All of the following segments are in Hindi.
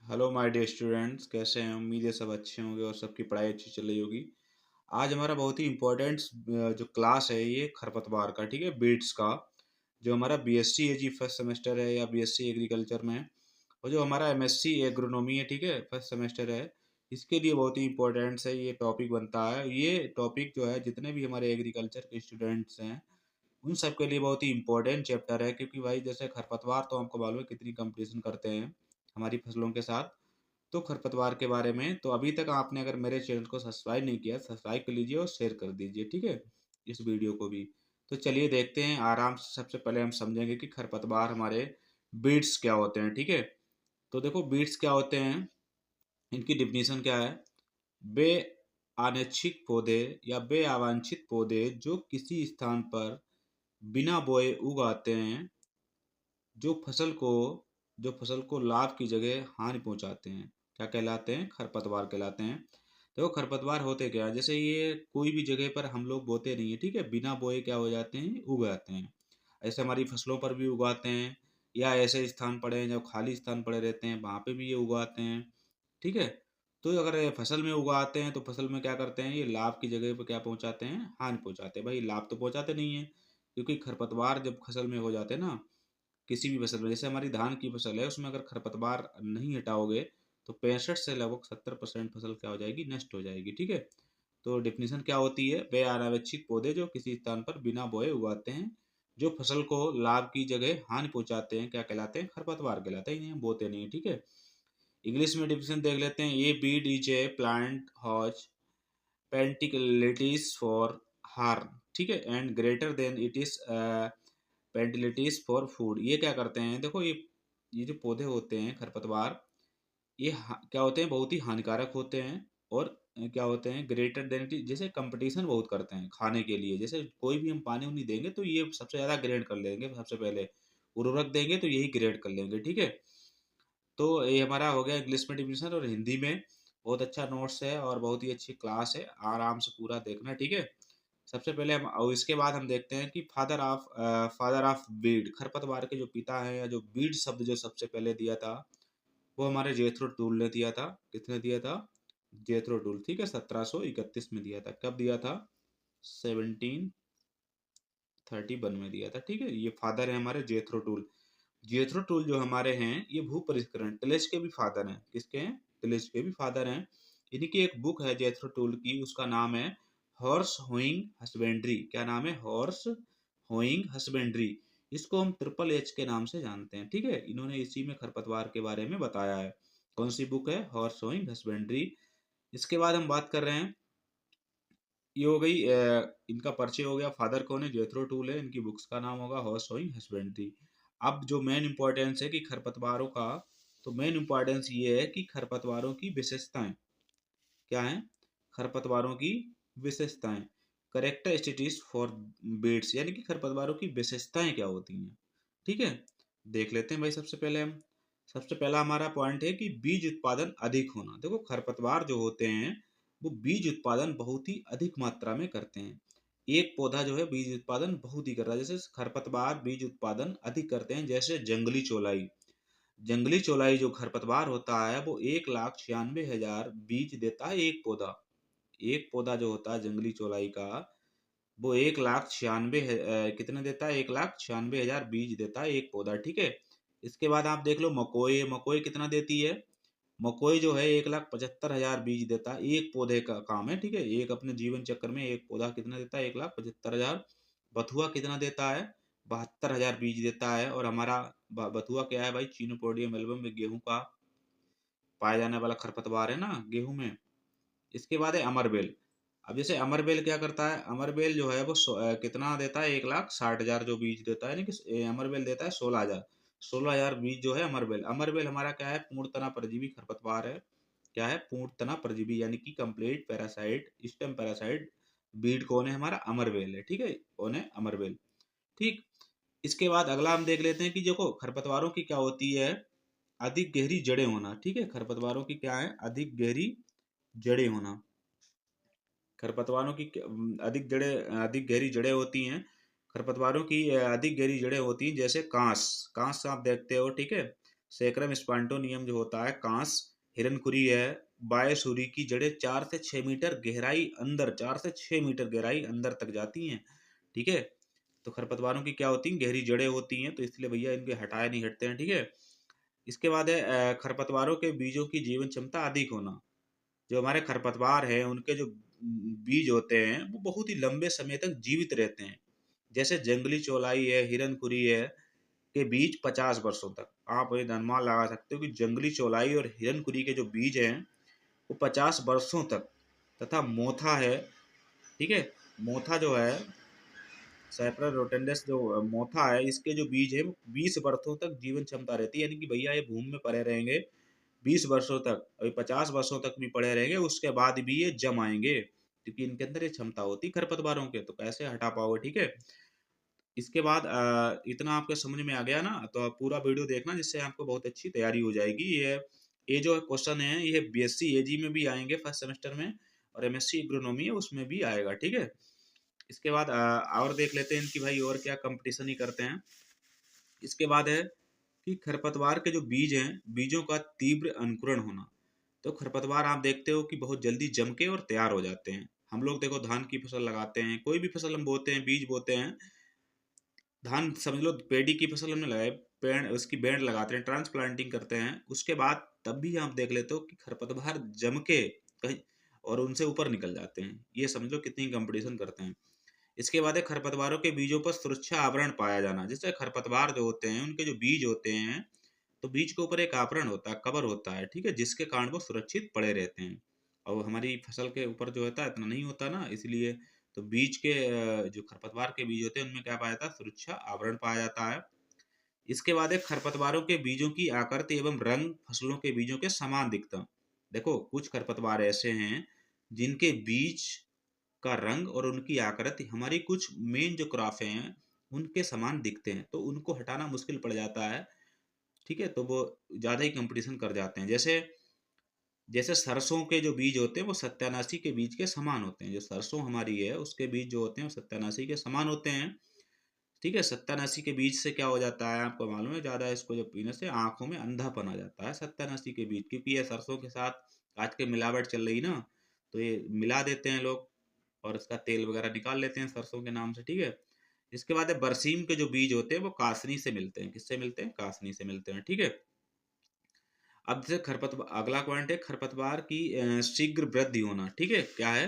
हेलो माय डियर स्टूडेंट्स, कैसे हैं? उम्मीद है सब अच्छे होंगे और सबकी पढ़ाई अच्छी चल रही होगी। आज हमारा बहुत ही इम्पोर्टेंट जो क्लास है ये खरपतवार का, ठीक है, बीट्स का। जो हमारा बीएससी एजी फर्स्ट सेमेस्टर है या बीएससी एग्रीकल्चर में है, और जो हमारा एमएससी एग्रोनॉमी है, ठीक है, फर्स्ट सेमेस्टर है, इसके लिए बहुत ही इम्पोर्टेंट है ये टॉपिक बनता है। ये टॉपिक जो है जितने भी हमारे एग्रीकल्चर के स्टूडेंट्स हैं उन सब के लिए बहुत ही इम्पोर्टेंट चैप्टर है, क्योंकि भाई जैसे खरपतवार तो हमको मालूम है कितनी कंपटीशन करते हैं हमारी फसलों के साथ। तो खरपतवार के बारे में तो अभी तक आपने अगर मेरे चैनल को सब्सक्राइब नहीं किया, सब्सक्राइब कर लीजिए और शेयर कर दीजिए, ठीक है, इस वीडियो को भी। तो चलिए देखते हैं आराम से। सबसे पहले हम समझेंगे कि खरपतवार हमारे बीड्स क्या होते हैं, ठीक है। तो देखो बीड्स क्या होते हैं, इनकी डिफिनीशन क्या है। बे अनैच्छिक पौधे या बे अवांछित पौधे जो किसी स्थान पर बिना बोए उग आते हैं, जो फसल को जो फसल को लाभ की जगह हानि पहुंचाते हैं, क्या कहलाते हैं? खरपतवार कहलाते हैं। देखो खरपतवार होते क्या है, जैसे ये कोई भी जगह पर हम लोग बोते नहीं है, ठीक है, बिना बोए क्या हो जाते हैं, उग आते हैं। ऐसे हमारी फसलों पर भी उगाते हैं, या ऐसे स्थान पड़े हैं जब खाली स्थान पड़े रहते हैं वहां पे भी ये उगाते हैं, ठीक है। तो अगर ये फसल में उगाते हैं तो फसल में क्या करते हैं, ये लाभ की जगह पे क्या पहुंचाते हैं, हानि पहुंचाते हैं। भाई लाभ तो पहुंचाते नहीं है, क्योंकि खरपतवार जब फसल में हो जाते हैं ना, किसी भी फसल में, जैसे हमारी धान की फसल है, उसमें अगर खरपतवार नहीं हटाओगे तो 65 से लगभग 70% फसल क्या हो जाएगी, नष्ट हो जाएगी, ठीक है। तो डिफिनीशन क्या होती है, वे अनावश्यक पौधे जो किसी स्थान पर बिना बोए उगाते हैं, जो फसल को लाभ की जगह हानि पहुंचाते हैं, क्या कहलाते हैं, खरपतवार कहलाते हैं, इन्हें बोते नहीं है, ठीक है। इंग्लिश में डिफिनीशन देख लेते हैं। A weed is a plant has peculiarities for harm, ठीक है, and greater than it is peculiarities for food. ये क्या करते हैं, देखो ये जो पौधे होते हैं खरपतवार, ये क्या होते हैं, बहुत ही हानिकारक होते हैं। और क्या होते हैं, ग्रेटर देन, जैसे कंपटीशन बहुत करते हैं खाने के लिए। जैसे कोई भी हम पानी उनी देंगे तो ये सबसे ज़्यादा ग्रेड कर लेंगे, सबसे पहले उर्वरक देंगे तो यही ग्रेड कर लेंगे, ठीक है। तो ये हमारा हो गया इंग्लिश में डिफिनेशन। और हिंदी में बहुत अच्छा नोट्स है और बहुत ही अच्छी क्लास है, आराम से पूरा देखना, ठीक है। सबसे पहले हम, और इसके बाद हम देखते हैं कि फादर ऑफ बीड, खरपतवार के जो पिता हैं, या जो बीड शब्द जो सबसे पहले दिया था वो हमारे जेथरो टूल ने दिया था। किसने दिया था? जेथरो टूल, ठीक है, 1731 में दिया था। कब दिया था? 1731 में दिया था, ठीक है। ये फादर है हमारे जेथरो टूल। जेथरो टूल जो हमारे हैं ये भू परिष्करण टिलेज के भी फादर हैं। किसके हैं? टिलेज के भी फादर हैं। इनकी एक बुक है जेथरो टूल की, उसका नाम है हॉर्स होइंग हस्बेंड्री। क्या नाम है? Horse hoeing husbandry. इसको हम ट्रिपल एच के नाम से जानते हैं, ठीक है। इन्होंने इसी में खरपतवार के बारे में बताया है। कौन सी बुक है? Horse hoeing husbandry. इसके बाद हम बात कर रहे हैं, ये हो गई इनका परिचय हो गया। फादर कौन है? जेथरो टूल है। इनकी बुक्स का नाम होगा हॉर्स होइंग हस्बेंड्री। अब जो मेन इंपॉर्टेंस है कि खरपतवारों का, तो मेन इंपॉर्टेंस ये है कि खरपतवारों की विशेषताएं क्या हैं, खरपतवारों की विशेषताएं, करेक्टरिस्टिक्स फॉर बीड्स, यानी कि खरपतवारों की विशेषताएं क्या होती हैं, ठीक है। देख लेते हैं भाई। सबसे पहला हमारा पॉइंट है कि बीज उत्पादन अधिक होना। देखो खरपतवार जो होते हैं वो बीज उत्पादन बहुत ही अधिक मात्रा में करते हैं। एक पौधा जो है बीज उत्पादन बहुत ही कर रहा है। जैसे खरपतवार बीज उत्पादन अधिक करते हैं, जैसे जंगली चौलाई जो खरपतवार होता है वो 1,96,000 बीज देता है एक पौधा। एक पौधा जो होता है जंगली चौलाई का, वो 1,96,000 कितने देता है? 1,96,000 बीज देता है एक पौधा, ठीक है। इसके बाद आप देख लो मकोई। मकोई कितना देती है? मकोई जो है 1,75,000 बीज देता है। एक पौधे का काम है, ठीक है, एक अपने जीवन चक्र में एक पौधा कितना देता है? 1,75,000। बथुआ कितना देता है? 72,000 बीज देता है। और हमारा बथुआ क्या है भाई? चीनोपोडियम एल्बम में गेहूं का पाया जाने वाला खरपतवार है ना, गेहूं में। इसके बाद है अमरबेल। अब जैसे अमरबेल क्या करता है, अमरबेल जो है वो कितना देता है? 1,60,000 जो बीज देता है, यानी कि अमरबेल देता है 16,000। 16,000 बीज जो है अमरबेल। अमरबेल हमारा क्या है? पूर्णतना परजीवी खरपतवार है। क्या है? पूर्णतना परजीवी, यानी कि complete parasite, stem parasite Beed कौन है? हमारा अमरबेल है, ठीक है। कौन है? अमरबेल, ठीक। इसके बाद अगला हम देख लेते हैं कि देखो खरपतवारों की क्या होती है, अधिक गहरी जड़ें होना, ठीक है। खरपतवारों की क्या है? अधिक गहरी जड़ें होना। खरपतवारों की अधिक गहरी जड़ें होती हैं। खरपतवारों की अधिक गहरी जड़ें होती हैं, जैसे कांस। कांस आप देखते हो, ठीक है, सैकरम स्पॉन्टेनियम जो होता है कांस, हिरनकुरी है, बायसूरी की जड़ें 4 से 6 मीटर गहराई अंदर, 4 से 6 मीटर गहराई अंदर तक जाती हैं, ठीक है। तो खरपतवारों की क्या होती हैं, गहरी जड़ें होती हैं, तो इसलिए भैया इनके हटाए नहीं हटते हैं, ठीक है। इसके बाद है खरपतवारों के बीजों की जीवन क्षमता अधिक होना। जो हमारे खरपतवार हैं उनके जो बीज होते हैं वो बहुत ही लंबे समय तक जीवित रहते हैं। जैसे जंगली चौलाई है, हिरनकुरी है के बीज 50 वर्षों तक, आप ये अनुमान लगा सकते हो कि जंगली चौलाई और हिरनकुरी के जो बीज हैं वो 50 वर्षों तक, तथा मोथा है, ठीक है, मोथा जो है सैपरा रोटेंडस जो मोथा है इसके जो बीज है वो 20 वर्षों तक जीवन क्षमता रहती है, यानी कि भैया ये भूमि में पड़े रहेंगे 20 वर्षों तक, अभी 50 वर्षों तक भी पड़े रहेंगे, उसके बाद भी ये जम आएंगे, क्योंकि इनके अंदर ये क्षमता होती खरपतवारों के, तो कैसे हटा पाओगे, ठीक है। इसके बाद इतना आपको समझ में आ गया ना, तो आप पूरा वीडियो देखना जिससे आपको बहुत अच्छी तैयारी हो जाएगी। ये जो क्वेश्चन है ये बीएससी एजी में भी आएंगे फर्स्ट सेमेस्टर में, और एमएससी एग्रोनॉमी है उसमें भी आएगा, ठीक है। इसके बाद और देख लेते हैं कि भाई और क्या कंपटीशन ही करते हैं। इसके बाद है कि खरपतवार के जो बीज हैं, बीजों का तीव्र अंकुरण होना। तो खरपतवार आप देखते हो कि बहुत जल्दी जम के और तैयार हो जाते हैं। हम लोग देखो धान की फसल लगाते हैं, कोई भी फसल हम बोते हैं, बीज बोते हैं, धान समझ लो पेड़ी की फसल हमने लगाई, पेड़ उसकी बेंड लगाते हैं, ट्रांसप्लांटिंग करते हैं, उसके बाद तब भी आप देख लेते हो कि खरपतवार जम के कहीं और उनसे ऊपर निकल जाते हैं। ये समझ लो कितनी कंपटीशन करते हैं। इसके बाद है खरपतवारों के बीजों पर सुरक्षा आवरण पाया जाना। जैसे खरपतवार जो होते हैं उनके जो बीज होते हैं, तो बीज के ऊपर एक आवरण होता है, कवर होता है, ठीक है, जिसके कारण वो सुरक्षित पड़े रहते हैं। और हमारी फसल के ऊपर जो होता है इतना नहीं होता ना, इसलिए तो बीज के जो खरपतवार के बीज होते हैं उनमें क्या पाया जाता है, सुरक्षा आवरण पाया जाता है। इसके बाद है खरपतवारों के बीजों की आकृति एवं रंग फसलों के बीजों के समान दिखता। देखो कुछ खरपतवार ऐसे हैं जिनके बीज का रंग और उनकी आकृति हमारी कुछ मेन जो क्रॉप हैं उनके समान दिखते हैं, तो उनको हटाना मुश्किल पड़ जाता है, ठीक है, तो वो ज़्यादा ही कंपटीशन कर जाते हैं। जैसे जैसे सरसों के जो बीज होते हैं वो सत्यानाशी के बीज के समान होते हैं, जो सरसों हमारी है उसके बीज जो होते हैं वो सत्यानाशी के समान होते हैं, ठीक है। सत्यानाशी के बीज से क्या हो जाता है आपको मालूम है, ज़्यादा इसको जब पीने से आंखों में अंधापन आ जाता है सत्यानाशी के बीज, क्योंकि ये सरसों के साथ आज के मिलावट चल रही ना, तो ये मिला देते हैं लोग और इसका तेल वगैरह निकाल लेते हैं सरसों के नाम से, ठीक है। इसके बाद है बरसीम के जो बीज होते हैं वो कासनी से मिलते हैं, किससे मिलते हैं, कासनी से मिलते हैं, ठीक है। अब जैसे खरपतवार, अगला पॉइंट है खरपतवार की शीघ्र वृद्धि होना, ठीक है, क्या है,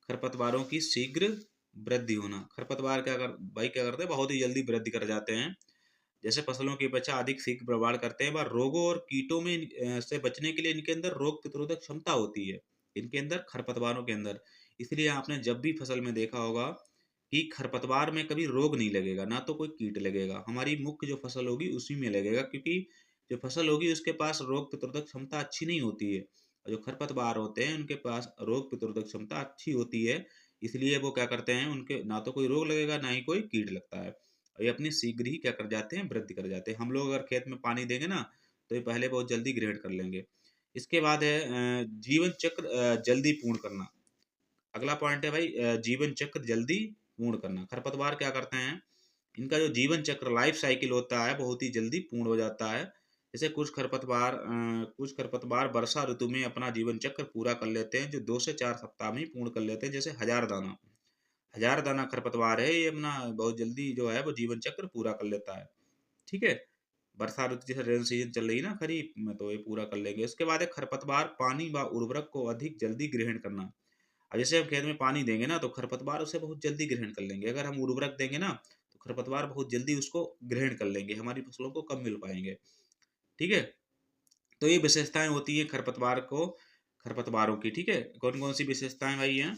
खरपतवारों की शीघ्र वृद्धि होना। खरपतवार क्या कर भाई क्या करते हैं, बहुत ही जल्दी वृद्धि कर जाते हैं। जैसे फसलों की बचा अधिक शीघ्र प्रवाह करते हैं, वह रोगों और कीटों में से बचने के लिए इनके अंदर रोग प्रतिरोधक क्षमता होती है, इनके अंदर खरपतवारों के अंदर। इसलिए आपने जब भी फसल में देखा होगा कि खरपतवार में कभी रोग नहीं लगेगा, ना तो कोई कीट लगेगा, हमारी मुख्य जो फसल होगी उसी में लगेगा, क्योंकि जो फसल होगी उसके पास रोग प्रतिरोधक क्षमता अच्छी नहीं होती है, और जो खरपतवार होते हैं उनके पास रोग प्रतिरोधक क्षमता अच्छी होती है। इसलिए वो क्या करते हैं, उनके ना तो कोई रोग लगेगा ना ही कोई कीट लगता है, और ये अपनी शीघ्र ही क्या कर जाते हैं, वृद्धि कर जाते हैं। हम लोग अगर खेत में पानी देंगे ना तो ये पहले बहुत जल्दी ग्रेड कर लेंगे। इसके बाद है जीवन चक्र जल्दी पूर्ण करना। अगला पॉइंट है भाई जीवन चक्र जल्दी पूर्ण करना। खरपतवार क्या करते हैं, इनका जो जीवन चक्र लाइफ साइकिल होता है बहुत ही जल्दी पूर्ण हो जाता है। जैसे कुछ खरपतवार वर्षा ऋतु में अपना जीवन चक्र पूरा कर लेते हैं, जो 2 से 4 सप्ताह में ही पूर्ण कर लेते हैं। जैसे हजार दाना खरपतवार है, ये अपना बहुत जल्दी जो है वो जीवन चक्र पूरा कर लेता है, ठीक है। वर्षा ऋतु जैसे रेन सीजन चल रही है ना खरीफ में, तो ये पूरा कर लेंगे। इसके बाद है खरपतवार पानी व उर्वरक को अधिक जल्दी ग्रहण करना। अब जैसे हम खेत में पानी देंगे ना तो खरपतवार उसे बहुत जल्दी ग्रहण कर लेंगे, अगर हम उर्वरक देंगे ना तो खरपतवार बहुत जल्दी उसको ग्रहण कर लेंगे, हमारी फसलों को कम मिल पाएंगे, ठीक है। तो ये विशेषताएं होती है खरपतवारों की, ठीक है। कौन कौन सी विशेषताएं भाई हैं,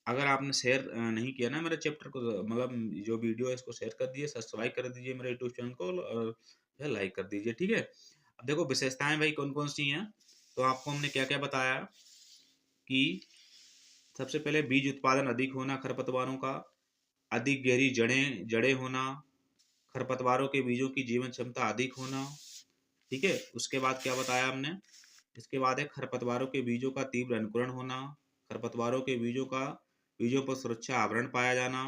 अगर आपने शेयर नहीं किया ना मेरे चैप्टर को, मतलब जो वीडियो है इसको शेयर कर दीजिए, सब्सक्राइब कर दीजिए मेरे यूट्यूब चैनल को, और लाइक कर दीजिए, ठीक है। अब देखो विशेषताएं भाई कौन कौन सी हैं, तो आपको हमने क्या क्या बताया कि सबसे पहले बीज उत्पादन अधिक होना खरपतवारों का, अधिक गहरी जड़ें होना, खरपतवारों के बीजों की जीवन क्षमता अधिक होना, ठीक है। उसके बाद क्या बताया हमने, इसके बाद है खरपतवारों के बीजों का तीव्र अंकुरण होना, खरपतवारों के बीजों पर सुरक्षा आवरण पाया जाना।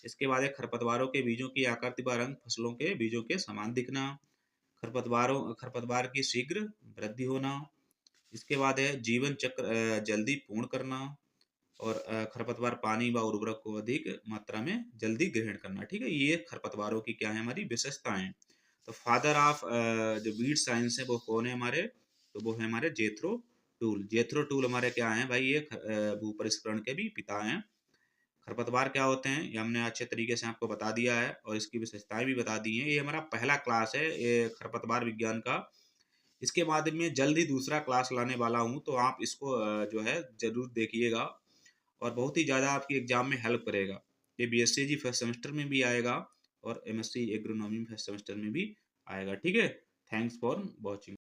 इसके बाद है खरपतवारों के बीजों की आकृति व रंग फसलों के बीजों के समान दिखना। खरपतवार की शीघ्र वृद्धि होना। इसके बाद है जीवन चक्र जल्दी पूर्ण करना। और खरपतवार पानी व उर्वरक को अधिक मात्रा में जल्दी ग्रहण करना। ठीक है, ये खरपतवारों की क्या है हमारी विशेषताएं। तो फादर ऑफ जो वीड साइंस है वो कौन है हमारे, तो वो है हमारे जेथरो टूल। जेथरो टूल हमारे क्या है भाई, ये भू परिष्करण के भी पिता हैं। खरपतवार क्या होते हैं ये हमने अच्छे तरीके से आपको बता दिया है और इसकी विशेषताएं भी बता दी हैं। ये हमारा पहला क्लास है ये खरपतवार विज्ञान का। इसके बाद में जल्द ही दूसरा क्लास लाने वाला हूँ, तो आप इसको जो है जरूर देखिएगा और बहुत ही ज़्यादा आपकी एग्जाम में हेल्प करेगा। ये बीएससी फर्स्ट सेमेस्टर में भी आएगा और एमएससी एग्रोनॉमी फर्स्ट सेमेस्टर में भी आएगा। ठीक है, थैंक्स फॉर वॉचिंग।